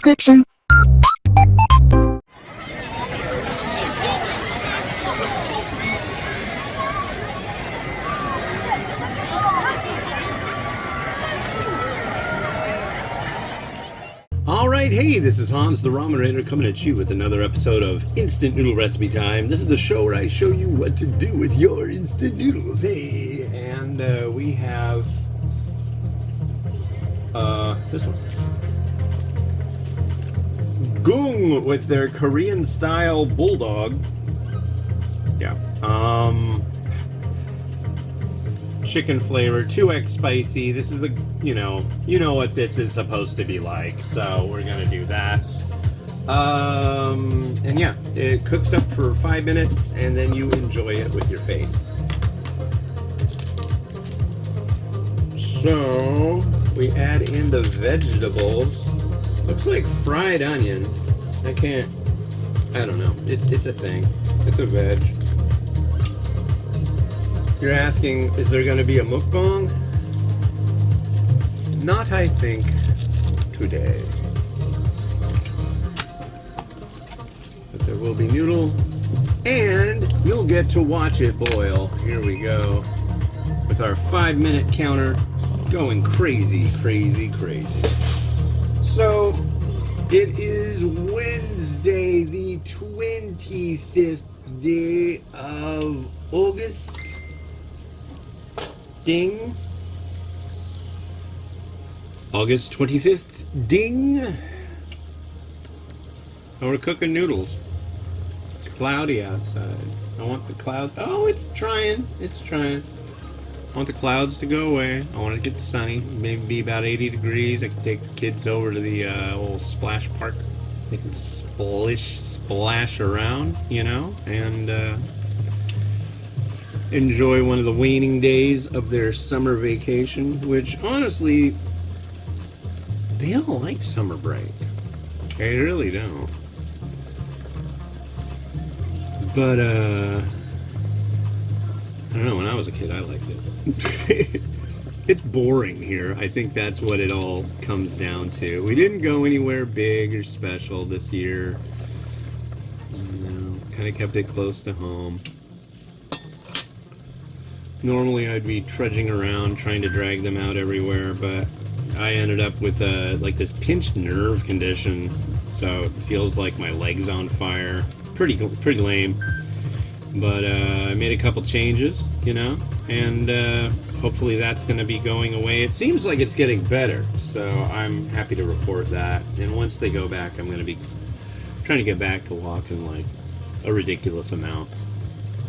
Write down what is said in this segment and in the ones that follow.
description. Alright, hey, this is Hans the Ramen Raider coming at you with another episode of Instant Noodle Recipe Time. This is the show where I show you what to do with your instant noodles. Hey, and we have this one. Goong with their Korean style bulldog. Yeah. Chicken flavor, 2x spicy. This is a, you know what this is supposed to be like, so we're gonna do that. And yeah, it cooks up for 5 minutes and then you enjoy it with your face. So we add in the vegetables. Looks like fried onion. I don't know. It's a thing. It's a veg. You're asking, is there going to be a mukbang? Not, I think, today. But there will be noodle, and you'll get to watch it boil. Here we go. With our 5-minute counter going crazy, crazy, crazy. So, it is Wednesday, the 25th day of August. Ding. August 25th. Ding. And we're cooking noodles. It's cloudy outside. I want the clouds. Oh, it's trying. It's trying. I want the clouds to go away. I want it to get sunny. Maybe be about 80 degrees. I can take the kids over to the old splash park. They can splash around, and enjoy one of the waning days of their summer vacation, which honestly, they don't like summer break. They really don't. But, I don't know, when I was a kid, I liked it. It's boring here. I think that's what it all comes down to. We didn't go anywhere big or special this year. Kind of kept it close to home. Normally I'd be trudging around trying to drag them out everywhere, but I ended up with like this pinched nerve condition, so it feels like my leg's on fire. Pretty lame. But I made a couple changes, and hopefully that's going to be going away. It seems like it's getting better, so I'm happy to report that. And once they go back, I'm going to be trying to get back to walking like a ridiculous amount.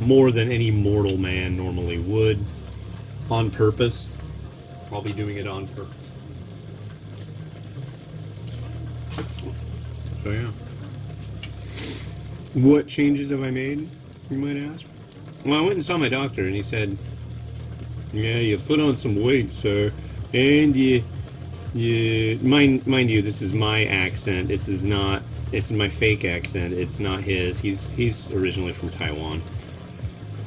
More than any mortal man normally would, on purpose. I'll be doing it on purpose. So yeah. What changes have I made, you might ask? Well, I went and saw my doctor and he said, yeah, you put on some weight, sir, and you mind you, this is my accent. It's my fake accent. It's not his. He's originally from Taiwan.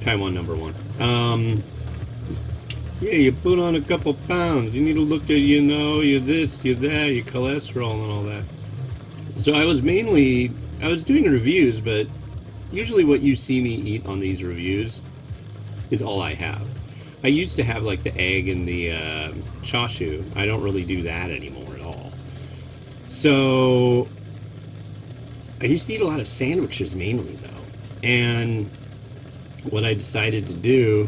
Taiwan #1. Yeah, you put on a couple pounds. You need to look at, your this, your that, your cholesterol and all that. So I was doing reviews, but usually what you see me eat on these reviews is all I have. I used to have like the egg and the chashu. I don't really do that anymore at all. So I used to eat a lot of sandwiches mainly though. And what I decided to do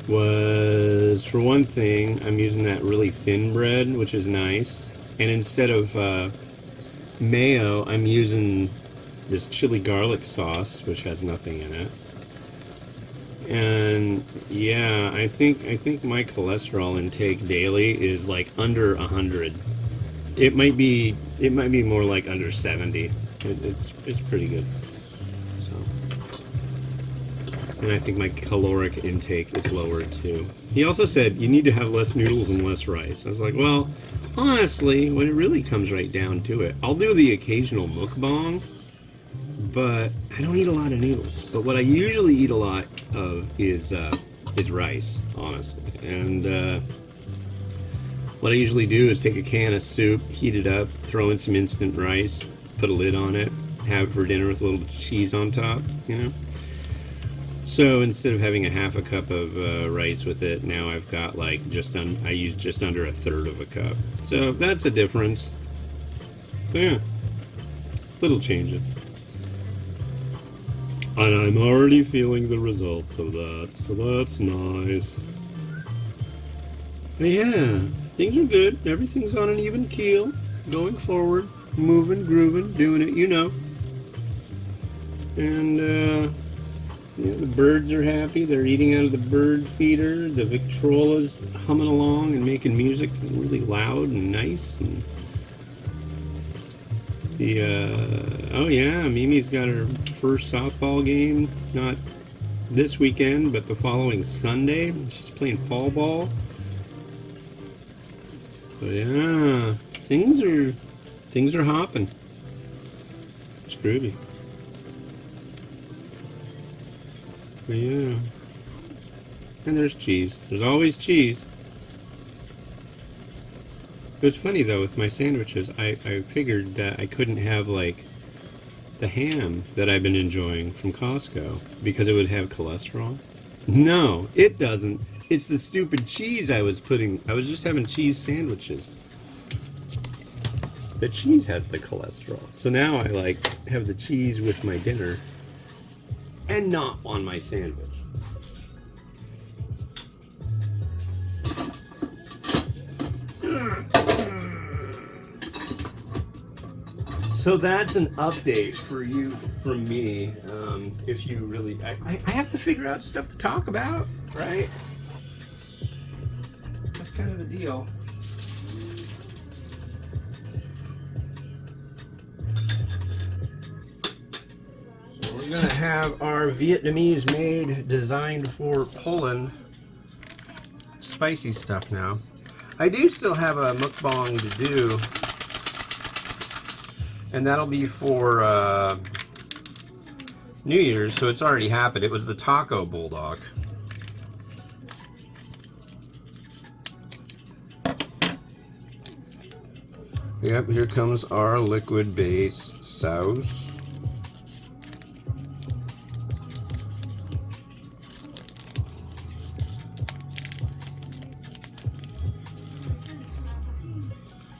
was, for one thing, I'm using that really thin bread, which is nice. And instead of mayo, I'm using this chili garlic sauce, which has nothing in it. And yeah, I think my cholesterol intake daily is like under 100. It might be more like under 70. It's pretty good. And I think my caloric intake is lower too. He also said you need to have less noodles and less rice. I was like, well, honestly, when it really comes right down to it, I'll do the occasional mukbang, but I don't eat a lot of noodles. But what I usually eat a lot of is rice, honestly. And What I usually do is take a can of soup, heat it up, throw in some instant rice, put a lid on it, have it for dinner with a little bit of cheese on top, you know? So instead of having a half a cup of rice with it, now I've got like I use just under a third of a cup. So that's a difference. So yeah, little changes. And I'm already feeling the results of that, so that's nice. But yeah, things are good. Everything's on an even keel, going forward, moving, grooving, doing it, you know. And yeah, the birds are happy. They're eating out of the bird feeder. The Victrola's humming along and making music really loud and nice. And oh yeah, Mimi's got her first softball game, not this weekend, but the following Sunday. She's playing fall ball. So yeah, things are hopping. It's groovy. But yeah. And there's cheese. There's always cheese. It was funny though with my sandwiches. I figured that I couldn't have like the ham that I've been enjoying from Costco because it would have cholesterol. No, it doesn't. It's the stupid cheese I was just having cheese sandwiches. The cheese has the cholesterol. So now I like have the cheese with my dinner and not on my sandwich. So that's an update for you from me. If you really, I have to figure out stuff to talk about, right? That's kind of the deal. So we're gonna have our Vietnamese made, designed for Poland spicy stuff now. I do still have a mukbang to do. And that'll be for New Year's, so it's already happened. It was the taco bulldog. Yep, here comes our liquid base sauce.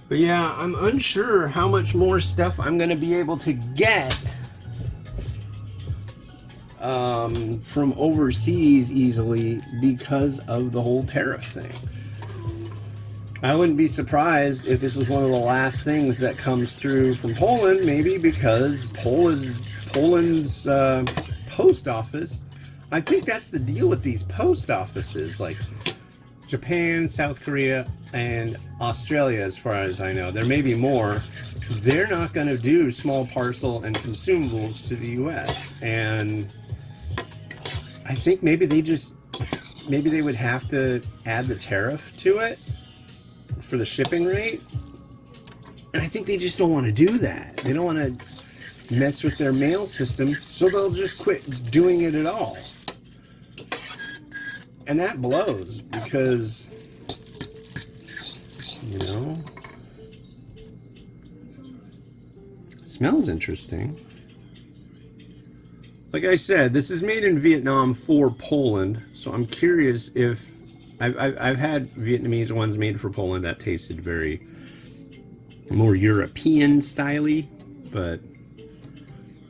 But yeah, I'm unsure how much more stuff I'm going to be able to get from overseas easily because of the whole tariff thing. I wouldn't be surprised if this was one of the last things that comes through from Poland, maybe because Poland's post office. I think that's the deal with these post offices, like Japan, South Korea, and Australia, as far as I know. There may be more. They're not going to do small parcel and consumables to the U.S. And I think maybe they would have to add the tariff to it for the shipping rate. And I think they just don't want to do that. They don't want to mess with their mail system, so they'll just quit doing it at all. And that blows because, you know, it smells interesting. Like I said, this is made in Vietnam for Poland, so I'm curious if I've had Vietnamese ones made for Poland that tasted very more European style-y, but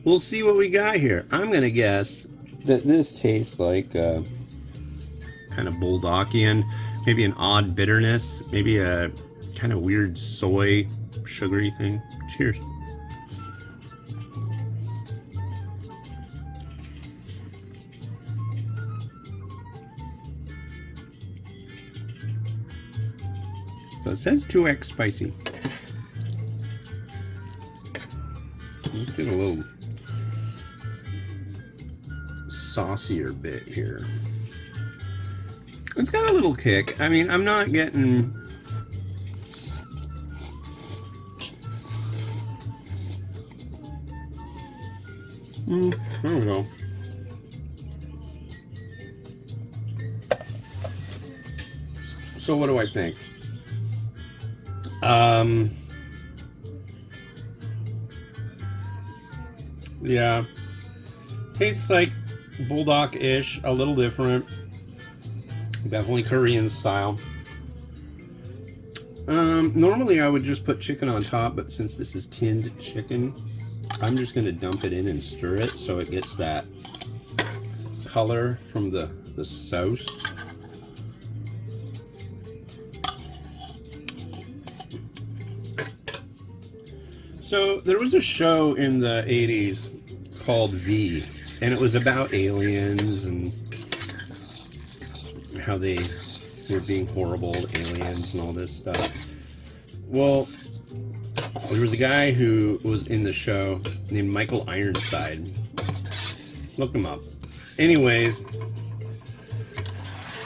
we'll see what we got here. I'm gonna guess that this tastes like kind of bulldogian, maybe an odd bitterness, maybe a kind of weird soy sugary thing. Cheers. So it says 2x spicy. Let's get a little saucier bit here. It's got a little kick. I mean, I'm not getting... there we go. So what do I think? Yeah. Tastes like bulldog-ish, a little different. Definitely Korean style. Normally I would just put chicken on top, but since this is tinned chicken, I'm just going to dump it in and stir it so it gets that color from the sauce. So there was a show in the 80s called V, and it was about aliens and how they were being horrible aliens and all this stuff. Well, there was a guy who was in the show named Michael Ironside. Look him up. Anyways,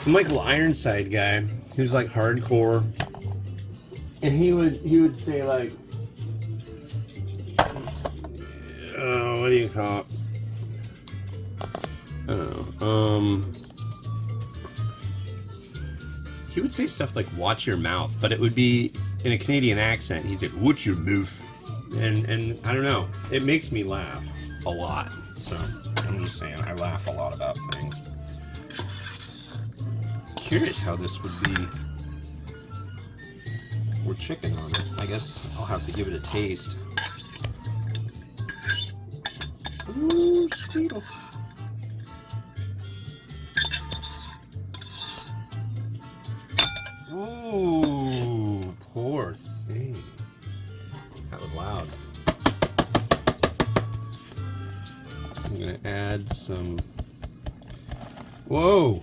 the Michael Ironside guy, he was like hardcore, and he would say like, what do you call it? I don't know. He would say stuff like "watch your mouth," but it would be in a Canadian accent. He said "watch your mouth," and I don't know. It makes me laugh a lot. So I'm just saying, I laugh a lot about things. Curious how this would be with chicken on it. I guess I'll have to give it a taste. Ooh, sweetle. Ooh, poor thing. That was loud. I'm gonna add some. Whoa.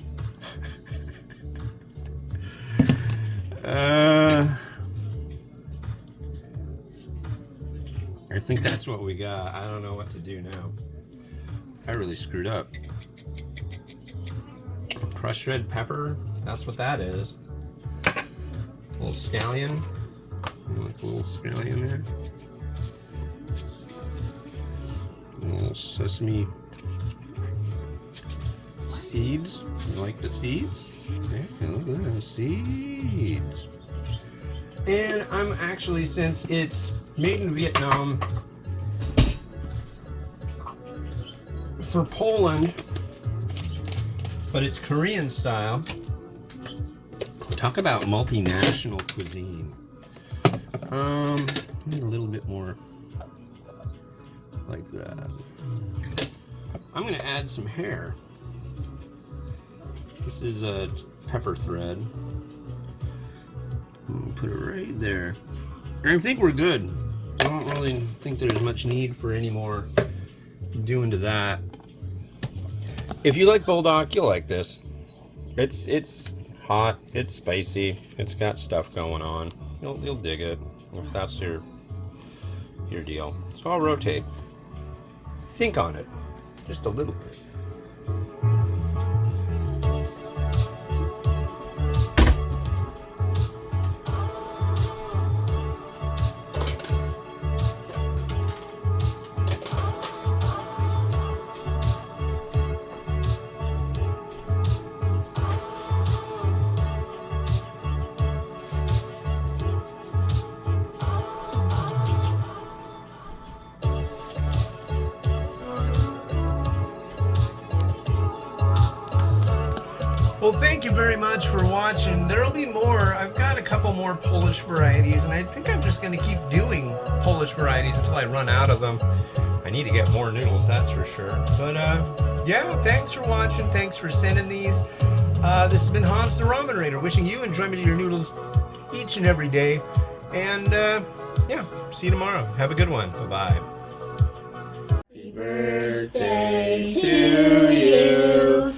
I think that's what we got. I don't know what to do now. I really screwed up. Crushed red pepper. That's what that is. A little scallion. Like a little scallion there. A little sesame seeds. You like the seeds? Yeah, look at those seeds. And I'm actually, since it's made in Vietnam for Poland, but it's Korean style. Talk about multinational cuisine. Need a little bit more like that. I'm gonna add some hair. This is a pepper thread. Put it right there. And I think we're good. I don't really think there's much need for any more doing to that. If you like bulldog, you'll like this. It's hot, it's spicy, it's got stuff going on. You'll dig it if that's your deal. So I'll rotate. Think on it just a little bit. Well, thank you very much for watching. There'll be more. I've got a couple more Polish varieties, and I think I'm just going to keep doing Polish varieties until I run out of them. I need to get more noodles, that's for sure. But yeah, thanks for watching. Thanks for sending these. This has been Hans the Ramen Raider, wishing you enjoyment of your noodles each and every day. And yeah, see you tomorrow. Have a good one. Bye-bye. Happy birthday to you.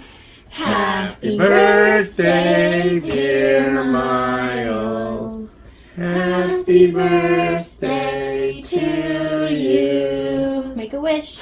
Happy birthday, dear Miles. Happy birthday to you. Make a wish.